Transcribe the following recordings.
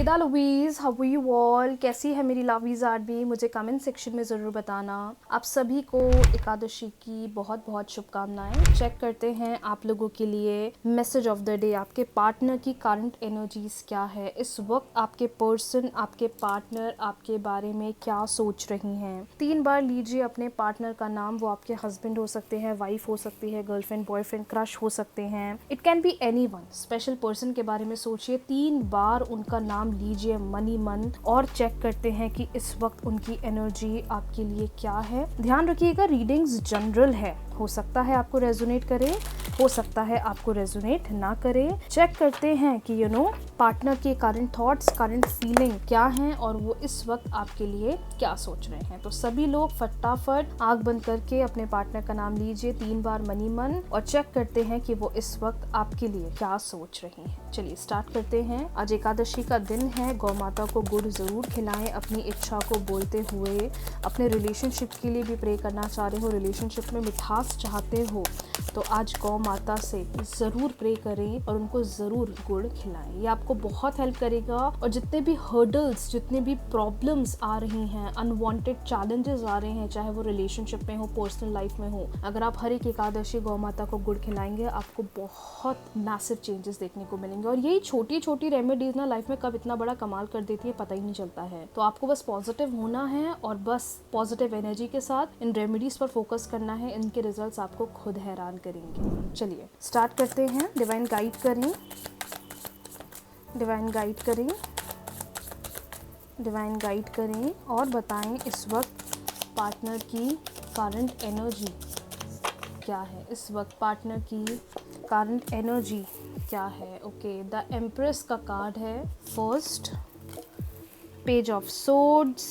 बेदा lovies, how you all? कैसी है मेरी लवीज आर्मी? मुझे कमेंट सेक्शन में ज़रूर बताना। आप सभी को एकादशी की बहुत बहुत शुभकामनाएं। चेक करते हैं आप लोगों के लिए मैसेज ऑफ द डे। आपके पार्टनर की करंट एनर्जीज क्या है इस वक्त? आपके पर्सन, आपके पार्टनर आपके बारे में क्या सोच रही हैं? 3 बार लीजिए अपने पार्टनर का नाम। वो आपके हस्बैंड हो सकते हैं, वाइफ हो सकती है, गर्लफ्रेंड, बॉयफ्रेंड, क्रश हो सकते हैं। It can be anyone. Special person के बारे में सोचिए, 3 बार उनका नाम लीजिए मनी मन, और चेक करते हैं कि इस वक्त उनकी एनर्जी आपके लिए क्या है। ध्यान रखिएगा, रीडिंग्स जनरल है, हो सकता है आपको रेजोनेट करे, हो सकता है आपको रेजोनेट ना करे। चेक करते हैं कि पार्टनर के करंट थॉट्स, करंट फीलिंग क्या हैं और वो इस वक्त आपके लिए क्या सोच रहे हैं। तो सभी लोग फटाफट आंख बंद करके अपने पार्टनर का नाम लीजिए 3 बार मनी मन, और चेक करते हैं कि वो इस वक्त आपके लिए क्या सोच रही हैं। चलिए स्टार्ट करते हैं। आज एकादशी का दिन है। गौ माता को गुड़ जरूर खिलाएं अपनी इच्छा को बोलते हुए। अपने रिलेशनशिप के लिए भी प्रे करना चाह रहे हो, रिलेशनशिप में मिठास चाहते हो, तो आज गौ माता से ज़रूर प्रे करें और उनको ज़रूर गुड़ खिलाएं। ये आपको बहुत हेल्प करेगा। और जितने भी हर्डल्स, जितने भी प्रॉब्लम्स आ रही हैं, अनवांटेड चैलेंजेस आ रहे हैं, चाहे वो रिलेशनशिप में हो, पर्सनल लाइफ में हो, अगर आप हर एक एकादशी गौ माता को गुड़ खिलाएंगे, आपको बहुत मैसिव चेंजेस देखने को मिलेंगे। और यही छोटी छोटी रेमेडीज ना लाइफ में कब इतना बड़ा कमाल कर देती है पता ही नहीं चलता है। तो आपको बस पॉजिटिव होना है और बस पॉजिटिव एनर्जी के साथ इन रेमेडीज पर फोकस करना है। इनके रिजल्ट्स आपको खुद हैरान करेंगे। चलिए स्टार्ट करते हैं। डिवाइन गाइड करें, डिवाइन गाइड करें, डिवाइन गाइड करें और बताएं इस वक्त पार्टनर की करंट एनर्जी क्या है। इस वक्त पार्टनर की करंट एनर्जी क्या है? ओके, द एम्प्रेस का कार्ड है first, page of swords,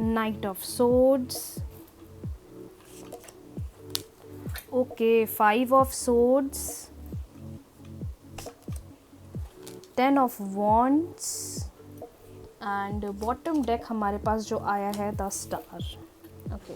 night of swords, okay, 5 of swords, 10 of wands, and bottom deck हमारे पास जो आया है the star. Okay,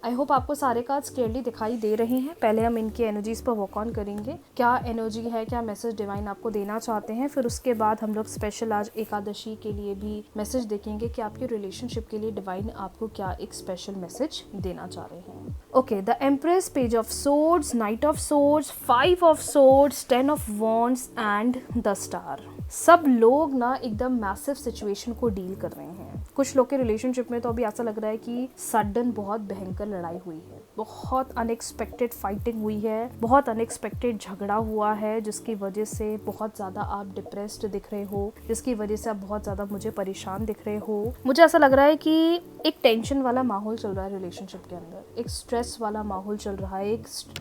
I hope आपको सारे कार्ड्स क्लियरली दिखाई दे रहे हैं। पहले हम इनकी एनर्जीज पर वर्क ऑन करेंगे, क्या एनर्जी है, क्या मैसेज डिवाइन आपको देना चाहते हैं। फिर उसके बाद हम लोग स्पेशल आज एकादशी के लिए भी मैसेज देखेंगे कि आपके रिलेशनशिप के लिए डिवाइन आपको क्या एक स्पेशल मैसेज देना चाह रहे हैं। Okay, the empress, page of swords, night of swords, 5 of swords, 10 of wands and the star. सब लोग ना एकदम मैसिव सिचुएशन को डील कर रहे हैं। कुछ लोग के रिलेशनशिप में तो अभी ऐसा लग रहा है कि सडन बहुत भयंकर लड़ाई हुई है, बहुत अनएक्सपेक्टेड फाइटिंग हुई है, बहुत अनएक्सपेक्टेड झगड़ा हुआ है, जिसकी वजह से बहुत ज़्यादा आप डिप्रेस्ड दिख रहे हो, जिसकी वजह से आप बहुत ज़्यादा मुझे परेशान दिख रहे हो। मुझे ऐसा लग रहा है कि एक टेंशन वाला माहौल चल रहा है रिलेशनशिप के अंदर, एक स्ट्रेस वाला माहौल चल रहा है,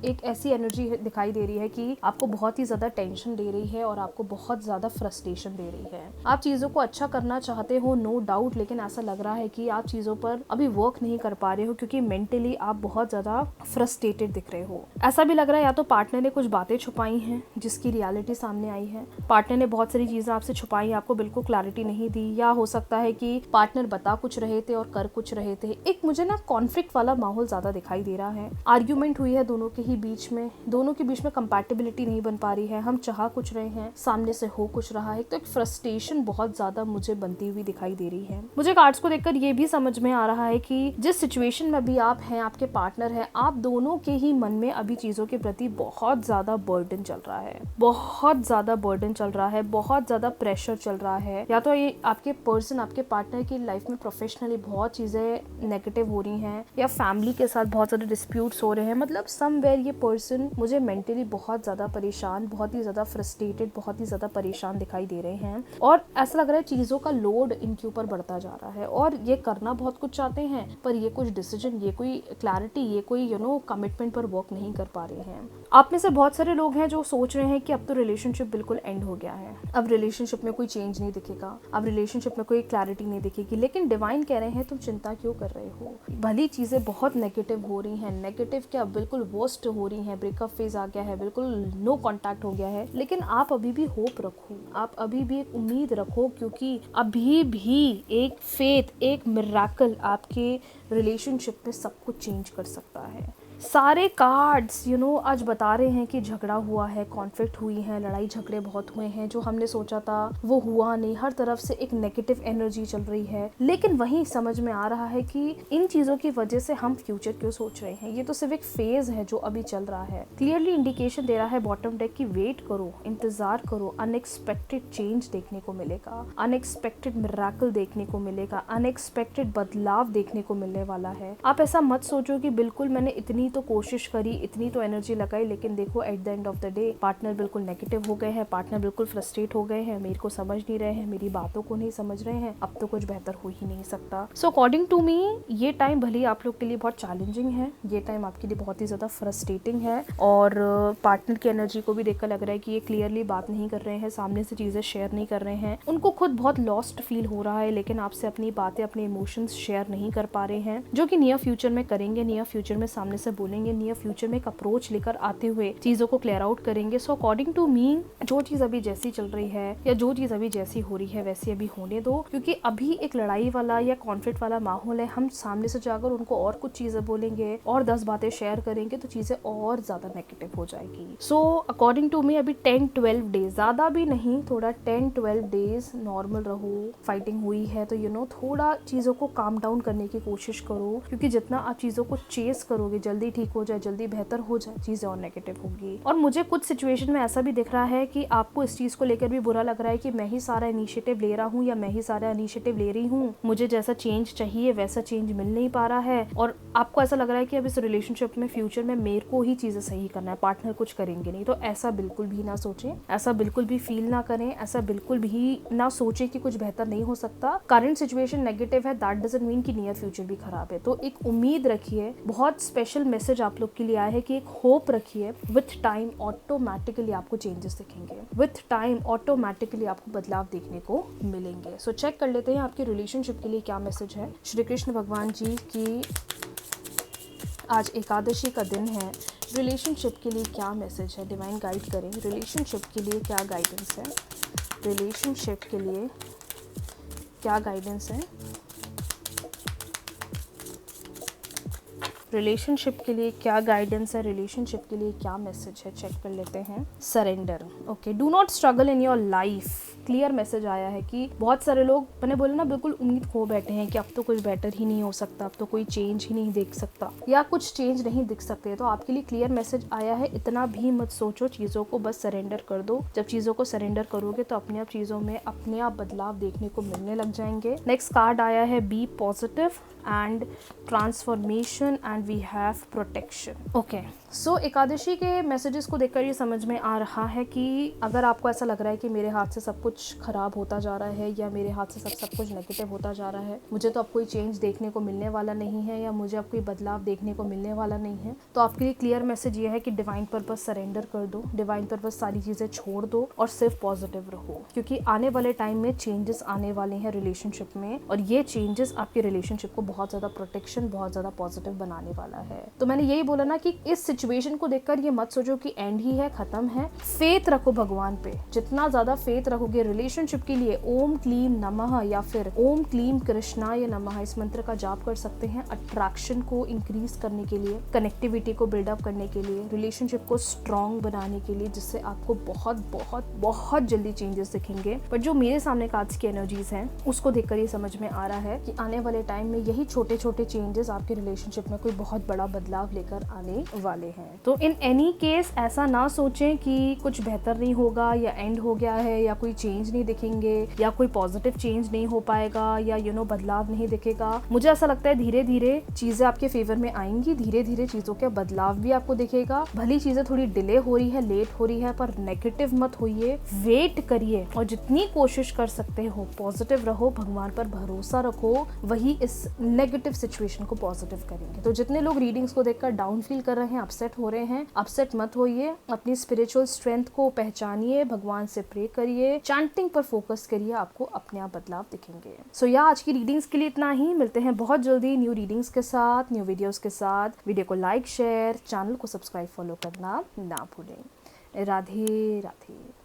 एक ऐसी एनर्जी दिखाई दे रही है कि आपको बहुत ही ज़्यादा टेंशन दे रही है और आपको बहुत ज़्यादा फ्रस्ट्रेशन दे रही है। आप चीज़ों को अच्छा करना चाहते हो, नो डाउट, लेकिन ऐसा लग रहा है कि आप चीज़ों पर अभी वर्क नहीं कर पा रहे हो क्योंकि मेंटली आप बहुत ज़्यादा फ्रस्ट्रेटेड दिख रहे हो। ऐसा भी लग रहा है या तो पार्टनर ने कुछ बातें छुपाई हैं जिसकी रियलिटी सामने आई है, पार्टनर ने बहुत सारी चीज़ें आपसे छुपाई, आपको बिल्कुल क्लैरिटी नहीं दी, या हो सकता है कि पार्टनर बता कुछ रहे थे और कर कुछ रहे थे। एक मुझे ना कॉन्फ्लिक्ट वाला माहौल ज़्यादा दिखाई दे रहा है। आर्ग्यूमेंट हुई है दोनों के ही बीच में, दोनों के बीच में कंपैटिबिलिटी नहीं बन पा रही है। हम चाह कुछ रहे हैं, सामने से हो कुछ रहा है, तो एक फ्रस्ट्रेशन बहुत ज़्यादा मुझे बनती हुई दिखाई दे रही है। मुझे कार्ड्स को देखकर ये भी समझ में आ रहा है कि जिस सिचुएशन में अभी आप हैं, आपके पार्टनर है, आप दोनों के ही मन में अभी चीज़ों के प्रति बहुत ज़्यादा बर्डन चल रहा है, बहुत ज़्यादा बर्डन चल रहा है, बहुत ज़्यादा प्रेशर चल रहा है। या तो ये आपके पर्सन, आपके पार्टनर की लाइफ में प्रोफेशनली बहुत चीज़ें नेगेटिव हो रही हैं, या फैमिली के साथ बहुत ज़्यादा डिस्प्यूट्स हो रहे हैं। मतलब समवेयर ये पर्सन मुझे मेंटली बहुत ज़्यादा परेशान, बहुत ही ज़्यादा फ्रस्ट्रेटेड, बहुत ही ज़्यादा परेशान दिखाई दे रहे हैं। और ऐसा लग रहा है चीज़ों का लोड इनके ऊपर बढ़ता जा रहा है और ये करना बहुत कुछ चाहते हैं, पर ये कुछ डिसीजन, ये कोई क्लैरिटी, ये कोई कमिटमेंट पर वर्क नहीं कर पा रहे हैं। आप में से बहुत सारे लोग हैं जो सोच रहे हैं कि अब तो रिलेशनशिप बिल्कुल एंड हो गया है, अब रिलेशनशिप में कोई चेंज नहीं दिखेगा, अब रिलेशनशिप में कोई क्लैरिटी नहीं दिखेगी। लेकिन डिवाइन कह रहे हैं तुम चिंता क्यों कर रहे हो? भली चीज़ें बहुत नेगेटिव हो रही हैं, नेगेटिव क्या बिल्कुल वर्स्ट हो रही हैं, ब्रेकअप फेज आ गया है, बिल्कुल नो कॉन्टैक्ट हो गया है, लेकिन आप अभी भी होप रखो, आप अभी भी एक उम्मीद रखो, क्योंकि अभी भी एक फेथ, एक मिरेकल आपके रिलेशनशिप में सब कुछ चेंज कर सकता है। सारे कार्ड्स आज बता रहे हैं कि झगड़ा हुआ है, कॉन्फ्लिक्ट हुई है, लड़ाई झगड़े बहुत हुए हैं, जो हमने सोचा था वो हुआ नहीं, हर तरफ से एक नेगेटिव एनर्जी चल रही है। लेकिन वहीं समझ में आ रहा है कि इन चीजों की वजह से हम फ्यूचर क्यों सोच रहे हैं, ये तो सिर्फ एक फेज है जो अभी चल रहा है। क्लियरली इंडिकेशन दे रहा है बॉटम डेक की वेट करो, इंतजार करो, अनएक्सपेक्टेड चेंज देखने को मिलेगा, अनएक्सपेक्टेड मिरेकल देखने को मिलेगा, अनएक्सपेक्टेड बदलाव देखने को मिलने वाला है। आप ऐसा मत सोचो कि बिल्कुल मैंने इतनी तो कोशिश करी, इतनी तो एनर्जी लगाई, लेकिन देखो at the end of the day partner बिल्कुल नेगेटिव हो गए हैं, पार्टनर बिल्कुल फ्रस्ट्रेट हो गए हैं, मेरे को समझ नहीं रहे हैं, मेरी बातों को नहीं समझ रहे हैं, अब तो कुछ बेहतर हो ही नहीं सकता। सो अकॉर्डिंग टू मी ये टाइम भले ही आप लोग के लिए बहुत चैलेंजिंग है, ये टाइम आपके लिए बहुत ही ज्यादा फ्रस्ट्रेटिंग है, और पार्टनर की एनर्जी को भी देखकर लग रहा है कि ये क्लियरली बात नहीं कर रहे हैं, सामने से चीजें शेयर नहीं कर रहे हैं, उनको खुद बहुत लॉस्ट फील हो रहा है, लेकिन आपसे अपनी बातें, अपने इमोशंस शेयर नहीं कर पा रहे हैं, जो कि नियर फ्यूचर में करेंगे, नियर फ्यूचर में सामने से बोलेंगे, नियर फ्यूचर में एक अप्रोच लेकर आते हुए चीजों को क्लियर आउट करेंगे। सो अकॉर्डिंग टू मी जो चीज अभी जैसी चल रही है या जो चीज अभी जैसी हो रही है वैसी अभी होने दो, क्योंकि अभी एक लड़ाई वाला या कॉन्फ्लिक्ट वाला माहौल है। हम सामने से जाकर उनको और कुछ चीजें बोलेंगे और 10 बातें शेयर करेंगे तो चीजें और ज्यादा नेगेटिव हो जाएगी। सो अकॉर्डिंग टू मी अभी 10-12 डेज, ज्यादा भी नहीं, थोड़ा 10-12 डेज नॉर्मल रहो। फाइटिंग हुई है तो थोड़ा चीजों को काम डाउन करने की कोशिश करो, क्योंकि जितना आप चीजों को चेस करोगे, जल्दी ठीक हो जाए, जल्दी बेहतर हो जाए, चीजें और नेगेटिव होगी। और मुझे कुछ सिचुएशन में ऐसा भी दिख रहा है कि आपको इस चीज को लेकर भी बुरा लग रहा है कि मैं ही सारा इनिशिएटिव ले रहा हूँ या मैं ही सारा इनिशिएटिव ले रही हूँ, मुझे जैसा चेंज चाहिए वैसा चेंज मिल नहीं पा रहा है, और आपको ऐसा लग रहा है कि अब इस रिलेशनशिप में फ्यूचर में मेरे को ही चीजें सही करना है, पार्टनर कुछ करेंगे नहीं। तो ऐसा बिल्कुल भी ना सोचें, ऐसा बिल्कुल भी फील ना करें, ऐसा बिल्कुल भी ना सोचें कि कुछ बेहतर नहीं हो सकता। करंट सिचुएशन नेगेटिव है, दैट डजंट मीन कि नियर फ्यूचर भी खराब है। तो एक उम्मीद रखिए, बहुत स्पेशल मैसेज आप लोग के लिए आया है कि एक होप रखिए। विथ टाइम ऑटोमेटिकली आपको चेंजेस दिखेंगे, विथ टाइम ऑटोमेटिकली आपको बदलाव देखने को मिलेंगे। सो चेक कर लेते हैं आपके रिलेशनशिप के लिए क्या मैसेज है। श्री कृष्ण भगवान जी की आज एकादशी का दिन है, रिलेशनशिप के लिए क्या मैसेज है, डिवाइन गाइड करें। रिलेशनशिप के लिए क्या गाइडेंस है, रिलेशनशिप के लिए क्या गाइडेंस है, रिलेशनशिप के लिए क्या गाइडेंस है, रिलेशनशिप के लिए क्या मैसेज है, चेक कर लेते हैं। Surrender, okay, do not struggle in your life. Clear message आया है कि बहुत सारे लोग, मैंने बोला ना, बिल्कुल उम्मीद खो बैठे हैं कि अब तो कुछ बेटर ही नहीं हो सकता, अब तो कोई चेंज ही नहीं देख सकता या कुछ चेंज नहीं दिख सकते। तो आपके लिए क्लियर मैसेज आया है, इतना भी मत सोचो, चीज़ों को बस सरेंडर कर दो। जब चीज़ों को सरेंडर करोगे तो अपने आप चीज़ों में अपने आप बदलाव देखने को मिलने लग जाएंगे। नेक्स्ट कार्ड आया है be positive and transformation and we have protection. Okay, so Ekadashi के मैसेजेस को देखकर ये समझ में आ रहा है कि अगर आपको ऐसा लग रहा है कि मेरे हाथ से सब कुछ खराब होता जा रहा है या मेरे हाथ से सब कुछ नेगेटिव होता जा रहा है, मुझे तो अब कोई चेंज देखने को मिलने वाला नहीं है या मुझे अब कोई बदलाव देखने को मिलने वाला नहीं है, तो आपके लिए क्लियर मैसेज ये है कि डिवाइन पर्पस सरेंडर कर दो, डिवाइन पर्पस सारी चीज़ें छोड़ दो और सिर्फ पॉजिटिव रहो, क्योंकि आने वाले टाइम में चेंजेस आने वाले हैं रिलेशनशिप में, और ये चेंजेस आपके रिलेशनशिप को बहुत ज़्यादा प्रोटेक्शन, बहुत ज़्यादा पॉजिटिव बनाने वाला है। तो मैंने यही बोला ना कि इस सिचुएशन को देखकर ये मत सोचो कि एंड ही है, खत्म है। फेथ रखो भगवान पे, जितना ज्यादा फेथ रखोगे रिलेशनशिप के लिए ओम क्लीम नमः या फिर ओम क्लीम कृष्णाय नमः इस मंत्र का जाप कर सकते हैं, अट्रैक्शन को इंक्रीज करने के लिए, कनेक्टिविटी को बिल्डअप करने के लिए, रिलेशनशिप को स्ट्रॉन्ग बनाने के लिए, जिससे आपको बहुत बहुत बहुत जल्दी चेंजेस दिखेंगे। बट जो मेरे सामने कार्ड्स की एनर्जीज हैं उसको देखकर ये समझ में आ रहा है कि आने वाले टाइम में यही छोटे छोटे चेंजेस आपके रिलेशनशिप में कोई बहुत बड़ा बदलाव लेकर आने वाले हैं। तो इन एनी केस ऐसा ना सोचें कि कुछ बेहतर नहीं होगा या एंड हो गया है या कोई चेंज नहीं दिखेंगे या कोई पॉजिटिव चेंज नहीं हो पाएगा या बदलाव नहीं दिखेगा। मुझे ऐसा लगता है धीरे धीरे चीजें आपके फेवर में आएंगी, धीरे धीरे चीजों का बदलाव भी आपको दिखेगा। भली चीजें थोड़ी डिले हो रही है, लेट हो रही है, पर नेगेटिव मत होइए, वेट करिए और जितनी कोशिश कर सकते हो पॉजिटिव रहो, भगवान पर भरोसा रखो, वही इस नेगेटिव सिचुएशन को पॉजिटिव करेंगे। तो जितने लोग रीडिंग्स को देखकर डाउन फील कर रहे हैं, अपसेट हो रहे हैं, अपसेट मत होइए, अपनी स्पिरिचुअल स्ट्रेंथ को पहचानिए, भगवान से प्रे करिए, चैंटिंग पर फोकस करिए, आपको अपने आप बदलाव दिखेंगे। सो आज की रीडिंग्स के लिए इतना ही, मिलते हैं बहुत जल्दी न्यू रीडिंग्स के साथ, न्यू वीडियोस के साथ। वीडियो को लाइक, शेयर, चैनल को सब्सक्राइब, फॉलो करना ना भूलें। राधे राधे।